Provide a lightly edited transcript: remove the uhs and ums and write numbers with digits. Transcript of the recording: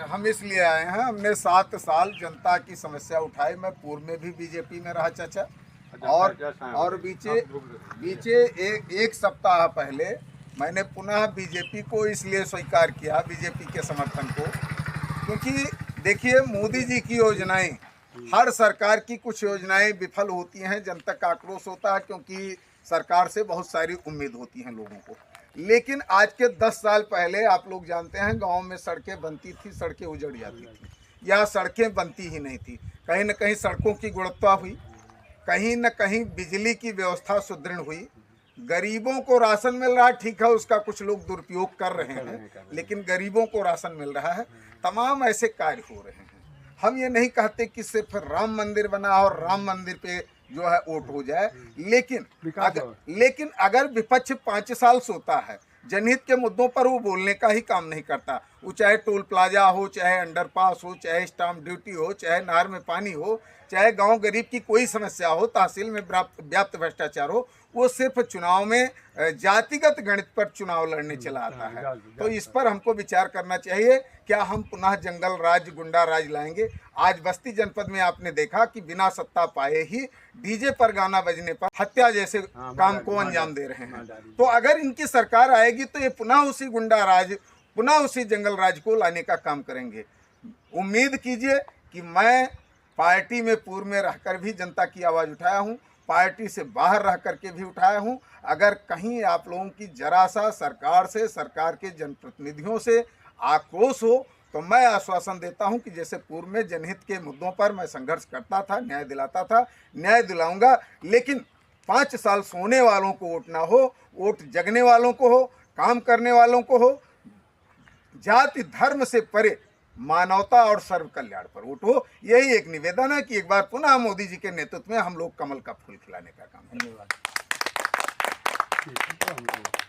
हम इसलिए आए हैं, हमने 7 साल जनता की समस्या उठाई। मैं पूर्व में भी बीजेपी में रहा चाचा, और बीचे एक सप्ताह पहले मैंने पुनः बीजेपी को इसलिए स्वीकार किया, बीजेपी के समर्थन को, क्योंकि देखिए मोदी जी की योजनाएं, हर सरकार की कुछ योजनाएं विफल होती हैं, जनता का आक्रोश होता है, क्योंकि सरकार से बहुत सारी उम्मीद होती हैं लोगों को। लेकिन आज के 10 साल पहले आप लोग जानते हैं, गांव में सड़कें बनती थी, सड़कें उजड़ जाती थी, या सड़कें बनती ही नहीं थी। कहीं न कहीं सड़कों की गुणवत्ता हुई, कहीं न कहीं बिजली की व्यवस्था सुदृढ़ हुई, गरीबों को राशन मिल रहा है, ठीक है, उसका कुछ लोग दुरुपयोग कर रहे हैं, लेकिन गरीबों को राशन मिल रहा है। तमाम ऐसे कार्य हो रहे हैं। हम ये नहीं कहते कि सिर्फ राम मंदिर बना और राम मंदिर पे जो है वोट हो जाए, लेकिन अगर विपक्ष 5 साल सोता है, जनहित के मुद्दों पर वो बोलने का ही काम नहीं करता, वो चाहे टोल प्लाजा हो, चाहे अंडरपास हो, चाहे स्टाम्प ड्यूटी हो, चाहे नहर में पानी हो, चाहे गांव गरीब की कोई समस्या हो, तहसील में व्याप्त भ्रष्टाचार हो, वो सिर्फ चुनाव में जातिगत गणित पर चुनाव लड़ने चला आता है। तो इस पर हमको विचार करना चाहिए, क्या हम पुनः जंगल राज, गुंडा राज लाएंगे? आज बस्ती जनपद में आपने देखा कि बिना सत्ता पाए ही डीजे पर गाना बजने पर हत्या जैसे काम को अंजाम दे रहे हैं। तो अगर इनकी सरकार आएगी तो ये पुनः उसी गुंडा राज, पुनः उसी जंगल राज को लाने का काम करेंगे। उम्मीद कीजिए कि मैं पार्टी में पूर्व में रहकर भी जनता की आवाज़ उठाया हूँ, पार्टी से बाहर रह करके भी उठाया हूँ। अगर कहीं आप लोगों की जरा सा सरकार से, सरकार के जनप्रतिनिधियों से आक्रोश हो, तो मैं आश्वासन देता हूं कि जैसे पूर्व में जनहित के मुद्दों पर मैं संघर्ष करता था, न्याय दिलाता था, न्याय दिलाऊंगा। लेकिन 5 साल सोने वालों को वोट ना हो, वोट जगने वालों को हो, काम करने वालों को हो, जाति धर्म से परे मानवता और सर्व कल्याण पर वोट हो। यही एक निवेदन है कि एक बार पुनः मोदी जी के नेतृत्व में हम लोग कमल का फूल खिलाने का काम। धन्यवाद।